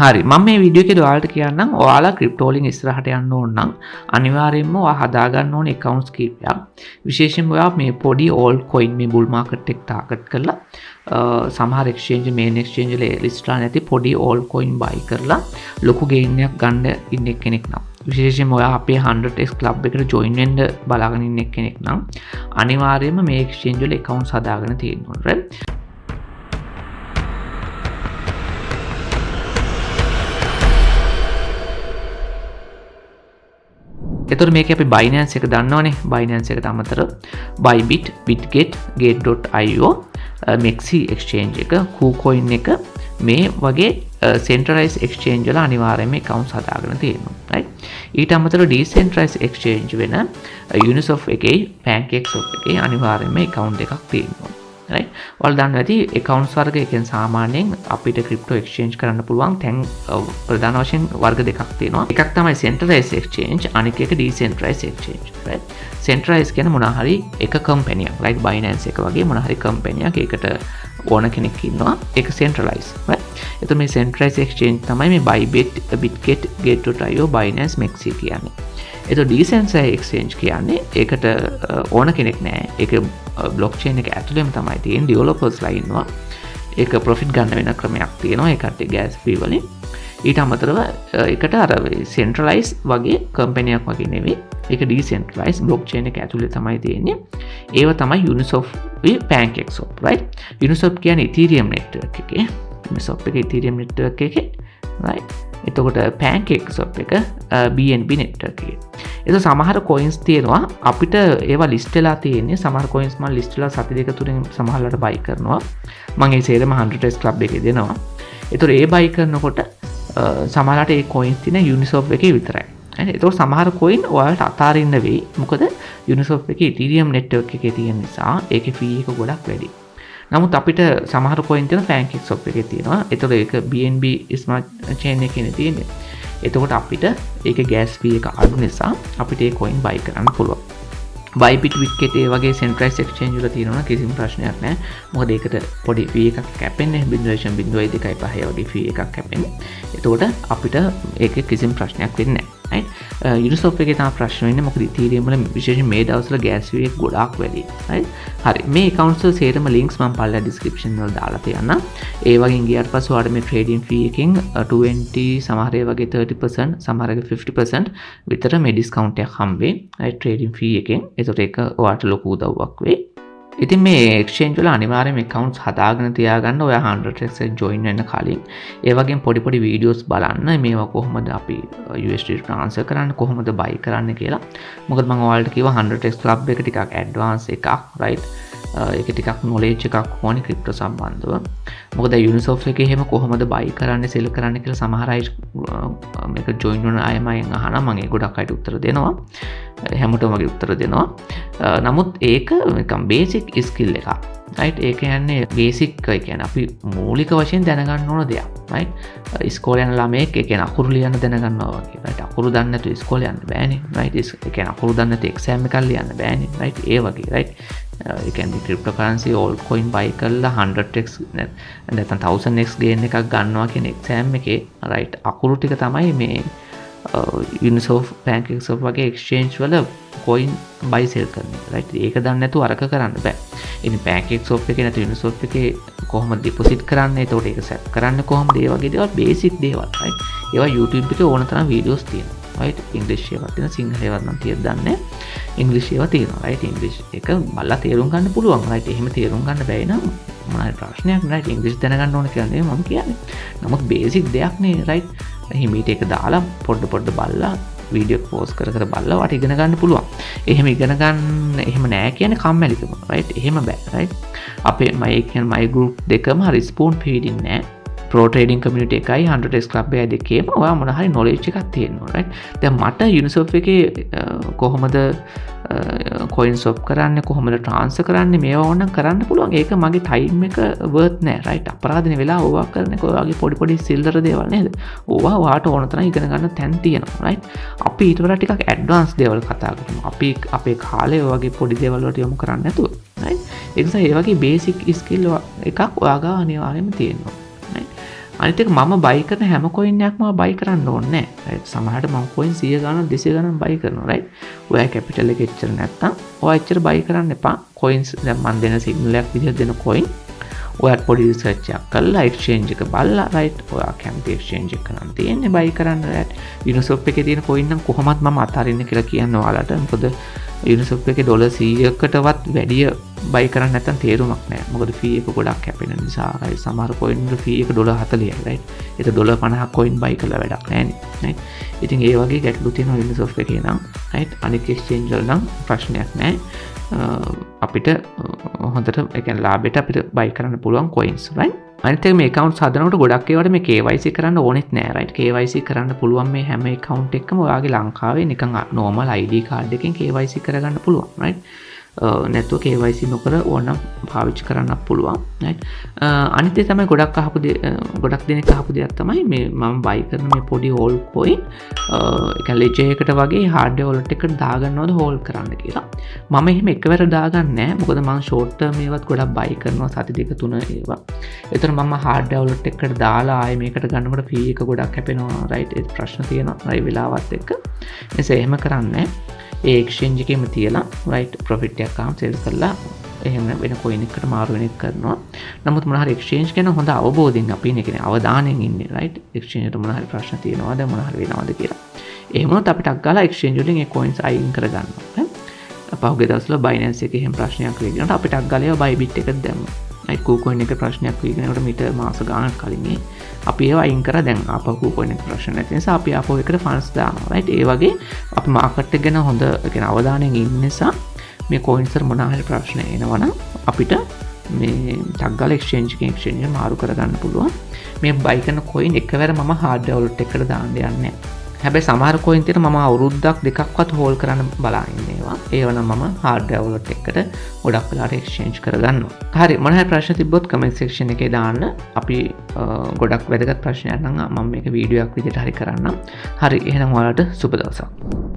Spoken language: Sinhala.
හරි මම මේ වීඩියෝ එකේ ඔයාලට කියන්නම් ඔයාලා ක්‍රිප්ටෝ වලින් ඉස්සරහට යන්න ඕන නම් අනිවාර්යයෙන්ම ඔයා හදා ගන්න ඕනේ accounts කීපයක්. විශේෂයෙන්ම ඔයා මේ පොඩි old coin මේ bull market එක target කරලා සමහර exchange main exchange වල list කරලා නැති පොඩි old coin buy කරලා ලොකු gain එකක් ගන්න ඉන්න කෙනෙක් නම් විශේෂයෙන්ම ඔයා අපේ 100x club එකට join වෙන්න බලාගෙන ඉන්න කෙනෙක් නම් අනිවාර්යයෙන්ම මේ exchange වල accounts හදාගෙන තියෙන්න ඕනේ. එතකොට මේක අපි Binance එක දන්නවනේ Binance එකට අමතරව Bybit, Bitget, Gate.io, Mexi exchange එක, kucoin එක මේ වගේ centralized exchange වල අනිවාර්යයෙන්ම accounts හදාගෙන තියෙනවා right. ඊට අමතරව decentralized exchange වෙන Uniswap එකේ, PancakeSwap එකේ අනිවාර්යයෙන්ම account එකක් තියෙනවා right. ඔයාලා දන්නවා ඇති accounts වර්ග එකෙන් සාමාන්‍යයෙන් අපිට crypto exchange කරන්න පුළුවන් තැන් ප්‍රධාන වශයෙන් වර්ග දෙකක් තියෙනවා. එකක් තමයි centralized exchange, අනික එක decentralized exchange right. centralized කියන්නේ මොනවා හරි එක company එකක් right. Binance එක වගේ මොනවා හරි company එකක් ඒකට ඕන කෙනෙක් ඉන්නවා ඒක centralized right. එතකොට මේ centralized exchange තමයි මේ Bybit, Bitget, Gate.io, Binance, Mexi කියන්නේ. එතකොට decentralized exchange කියන්නේ ඒකට ඕන කෙනෙක් නැහැ. ඒක blockchain එක ඇතුළේම තමයි තියෙන්නේ developersලා ඉන්නවා. ඒක profit ගන්න වෙන ක්‍රමයක් තියෙනවා. ඒකට gas fee වලින්. ඊට අමතරව ඒකට අර centralized වගේ company එකක් වගේ නෙවෙයි. ඒක decentralized blockchain එක ඇතුළේ තමයි තියෙන්නේ. ඒව තමයි Uniswap, PancakeSwap right. Uniswap කියන්නේ Ethereum network එකේ. Uniswap එක Ethereum network එකේ right. එතකොට PancakeSwap එක BNB network එකේ. එතකොට සමහර coins තියෙනවා අපිට ඒවා list වෙලා තියෙන්නේ. සමහර coins මම list වෙලා සති දෙක තුනෙන් සමහරවල්ට buy කරනවා. මම ඒ සේරම 100x club එකේ දෙනවා. එතකොට ඒ buy කරනකොට සමහරවිට ඒ coins තියෙන Uniswap එකේ විතරයි. එතකොට සමහර coin ඔයාලට අතාරින්න වෙයි. මොකද Uniswap එකේ Ethereum network එකේ තියෙන නිසා ඒකේ fee එක ගොඩක් වැඩි. නමුත් අපිට සමහර coin තියෙන PancakeSwap එකේ තියෙනවා. එතකොට ඒක BNB smart chain එකේ තියෙන්නේ. එතකොට අපිට ඒකේ gas fee එක අඩු නිසා අපිට ඒ coin buy කරන්න පුළුවන්. Bybit, Bitget ඒ වගේ centralized exchange වල තියෙනවා කිසිම ප්‍රශ්නයක් නැහැ. මොකද ඒකට පොඩි fee එකක් කැපෙන්නේ 0.225 වගේ fee එකක් කැපෙන්නේ. එතකොට අපිට ඒකේ කිසිම ප්‍රශ්නයක් වෙන්නේ නැහැ. right. Uniswap එකේ තමයි ප්‍රශ්න වෙන්නේ මොකද Ethereum වල විශේෂයෙන් මේ දවස්වල gas fee එක ගොඩාක් වැඩි. right. හරි මේ accounts වල සේරම links මම පල්ලා description වල දාලා තියන්නම්. ඒ වගේ ගියාට පස්සේ ඔයාලට මේ trading fee එකෙන් 20 සමහර ඒ වගේ 30% සමහර එක 50% විතර මේ discount එකක් හම්බෙයි. right. trading fee එකෙන්. ඒකට ඒක ඔයාලට ලොකු උදව්වක් වෙයි. ඉතින් මේ exchange වල අනිවාර්යයෙන්ම accounts හදාගෙන තියාගන්න ඔයා 100x join වෙන්න කලින් ඒ වගේම පොඩි videos බලන්න මේවා කොහොමද අපි USD transfer කරන්නේ කොහොමද buy කරන්නේ කියලා. මොකද මම ඔයාලට කිව්වා 100x club එක ටිකක් advance එකක් right. ඒක ටිකක් knowledge එකක් ඕනේ crypto සම්බන්ධව. මොකද Uniswap එකේ එහෙම කොහොමද buy කරන්නේ sell කරන්නේ කියලා සමහර අය මේක join වෙන අයම අහනවා. මම ඒ ගොඩක් අයට උත්තර දෙනවා. හැමෝටම වගේ උත්තර දෙනවා. නමුත් ඒක නිකන් basic skill එකක්. right. ඒ කියන්නේ basic ඒ කියන්නේ අපි මූලික වශයෙන් දැනගන්න ඕන දෙයක්. right. ඉස්කෝලේ යන ළමයෙක් ඒ කියන්නේ අකුරු ලියන්න දැනගන්නවා වගේ. right. අකුරු දන්නේ නැතුව ඉස්කෝලේ යන්න බෑනේ. right. ඒ කියන්නේ අකුරු දන්නේ නැතුව exam එකක් ලියන්න බෑනේ. right. ඒ වගේ. right. ඒ කියන්නේ cryptocurrency old coin buy කරලා 100x නැත්නම් 1000x gain එකක් ගන්නවා කියන exam එකේ right අකුරු ටික තමයි මේ Uniswap, PancakeSwap වගේ exchange වල coin buy sell කරන්නේ right. ඒක දන්නේ නැතුව අරක කරන්න බෑ. ඉතින් PancakeSwap එකේ නැත්නම් Uniswap එකේ කොහොමද deposit කරන්නේ? එතකොට ඒක set කරන්නේ කොහොමද? ඒ වගේ දේවල් basic දේවල් right. ඒවා YouTube එකේ ඕන තරම් videos තියෙනවා. right. English ඒවා තියෙනවා, සිංහල ඒවා නම් තියෙද දන්නේ. English ඒවා තියෙනවා right. English එක බලලා තේරුම් ගන්න පුළුවන් right. එහෙම තේරුම් ගන්න බැයි නම් මොනවාරි ප්‍රශ්නයක් right. English දැනගන්න ඕන කියලා නෙමෙයි මම කියන්නේ. නමුත් basic දෙයක් නේ right. හිමීට එක දාලා පොඩ බලලා වීඩියෝ පෝස් කර බලලා වාට ඉගෙන ගන්න පුළුවන්. එහෙම ඉගෙන ගන්න එහෙම නෑ කියන්නේ කම්මැලිකම right. එහෙම බෑ right. අපේ my group දෙකම හරි spoon feeding නෑ. pro trading community එකයි 100x club එකයි දෙකේම ඔයා මොන හරි knowledge එකක් තියෙනවා right. දැන් මට Uniswap එකේ කොහොමද coin swap කරන්නේ කොහොමද transfer කරන්නේ මේවා ඕනනම් කරන්න පුළුවන්. ඒක මගේ time එක worth නෑ right. අපරාධනේ වෙලා ඕවා කරන්නේ ඔයාගේ පොඩි සිල්ලර දේවල් නේද. ඕවා ඔයාට ඕන තරම් ඉගෙන ගන්න තැන් තියෙනවා right. අපි ඊට වඩා ටිකක් advanced දේවල් කතා කරමු. අපි අපේ කාලේ ඔයගේ පොඩි දේවල් වලට යොමු කරන්නේ නැතුව right. ඒ නිසා ඒ වගේ basic skill එකක් ඔයාගා අනිවාර්යයෙන්ම තියෙනවා. අනිත් එක මම බයි කරන හැම කොයින් එකක්ම බයි කරන්න ඕනේ නැහැ. රයිට්. සමහරට මම කොයින් 100 ගණන් 200 ගණන් බයි කරනවා. රයිට්. ඔයා කැපිටල් එක එච්චර නැත්තම් ඔයා එච්චර බයි කරන්න එපා. කොයින්ස් දැන් මම දෙන සිග්නල් එකක් විදිහට දෙන කොයින් ඔයාට පොඩි රිසර්ච් එකක් කරලා එක්ස්චේන්ජ් එක බලලා රයිට්. ඔයා කැමති එක්ස්චේන්ජ් එක නම් තියෙන්නේ බයි කරන්න. රයිට්. Uniswap එකේ තියෙන කොයින් නම් කොහොමත් මම අතාරින්න කියලා කියන්න ඔයාලට. මොකද Uniswap එකේ ඩොලර් 100කටවත් වැඩිය බයි කරන්න නැත්තම් තේරුමක් නැහැ. මොකද ෆී එක ගොඩක් කැපෙන නිසා. රයිට්. සමහර කොයින් වල ෆී එක ඩොලර් 40යි. රයිට්. ඒක ඩොලර් 50ක් කොයින් බයි කරලා වැඩක් නැහැ නේ. රයිට්. ඉතින් ඒ වගේ ගැටලු තියෙනවා Uniswap එකේ නම්. රයිට්. අනිත් එක්ස්චේන්ජ් වල නම් ප්‍රශ්නයක් නැහැ. අපිට හොඳට ඒ කියන්නේ ලාභයට අපිට බයි කරන්න පුළුවන් කොයින්ස්. රයිට්. අනිත් එක මේ account හදනකොට ගොඩක් ඒවාට මේ KYC කරන්න ඕනෙත් නෑ. රයිට්. KYC කරන්න පුළුවන් මේ හැම account එකකම ඔයාගේ ලංකාවේ නිකන් normal ID card එකෙන් KYC කරගන්න පුළුවන්. රයිට්. නැතුව KYC නොකර ඕනම් පාවිච්චි කරන්න පුළුවන්. රයිට්. අනිත් ඒ තමයි ගොඩක් දෙනෙක් අහපු දෙයක් තමයි මේ මම බයි කරන මේ පොඩි හෝල් කොයින් ඒ කියන්නේ ලෙජර් එකට වගේ hardware wallet එකට දාගන්නවද හෝල් කරන්න කියලා. මම එහෙම එකවර දාගන්නේ නැහැ. මොකද මම short term ඒවත් ගොඩක් බයි කරනවා සති දෙක තුන ඒවා. ඒතර මම hardware wallet එකට දාලා ආයේ මේකට ගන්නකොට fee එක ගොඩක් හැපෙනවා. රයිට්. ඒ ප්‍රශ්න තියෙනවා. රයි වෙලාවත් එක්ක. එසේ එහෙම කරන්නේ ඒ එක්ස්චේන්ජ් එකේම තියලා රයිට් ප්‍රොෆිට් එකක් ආවම සෙල් කරලා එහෙම වෙන කොයින් එකකට මාරු වෙන එක කරනවා. නමුත් මොන හරි එක්ස්චේන්ජ් ගැන හොඳ අවබෝධයෙන් අපි ඉන්නේ කියන්නේ අවධානයෙන් ඉන්නේ රයිට්. එක්ස්චේන්ජ් එකට මොන හරි ප්‍රශ්න තියෙනවද මොන හරි වෙනවද කියලා. එහෙම වුණොත් අපිට අග්ගාලා එක්ස්චේන්ජ් වලින් ඒ කොයින්ස් අයින් කරගන්නවා. පහුගිය දවස්වල Binance එකේ එහෙම ප්‍රශ්නයක් වෙගෙනට අපිට අග්ගාලා Bybit එකට දැම්මා. රයිට්. kucoin එක ප්‍රශ්නයක් වෙගෙනකොට මීට මාස ගාණක් කලින් අපි ඒව අයින් කරා. දැන් ආපහු kucoin එක ප්‍රශ්න නැති නිසා අපි ආපහු එකට ෆන්ඩ්ස් දානවා. රයිට්. ඒ වගේ අපි මාකට් එක ගැන හොඳ කියන්නේ අවධානයෙන් ඉන්න නිසා මේ කොයින්ස් වල මොන හරි ප්‍රශ්න එනවනම් අපිට මේ ටග්ගාලා එක්ස්චේන්ජ් එකෙන් එක්ස්චේන්ජ් එක මාරු කරගන්න පුළුවන්. මේ බයි කරන කොයින් එකවර මම hardware wallet එකකට දාන්න යන්නේ නැහැ. හැබැයි සමහර කොයින් තියෙන මම අවුරුද්දක් දෙකක්වත් හෝල් කරන්න බලා ඉන්නේ ඒවා. ඒව නම් මම hardware wallet එකකට ගොඩක් වෙලාට එක්ස්චේන්ජ් කරගන්නවා. හරි. මොන හරි ප්‍රශ්න තිබ්බොත් comment section එකේ දාන්න. අපි ගොඩක් වැදගත් ප්‍රශ්නයක් නම් මම මේක වීඩියෝ එකක් විදිහට හරි කරන්නම්. හරි. එහෙනම් ඔයාලට සුබ දවසක්.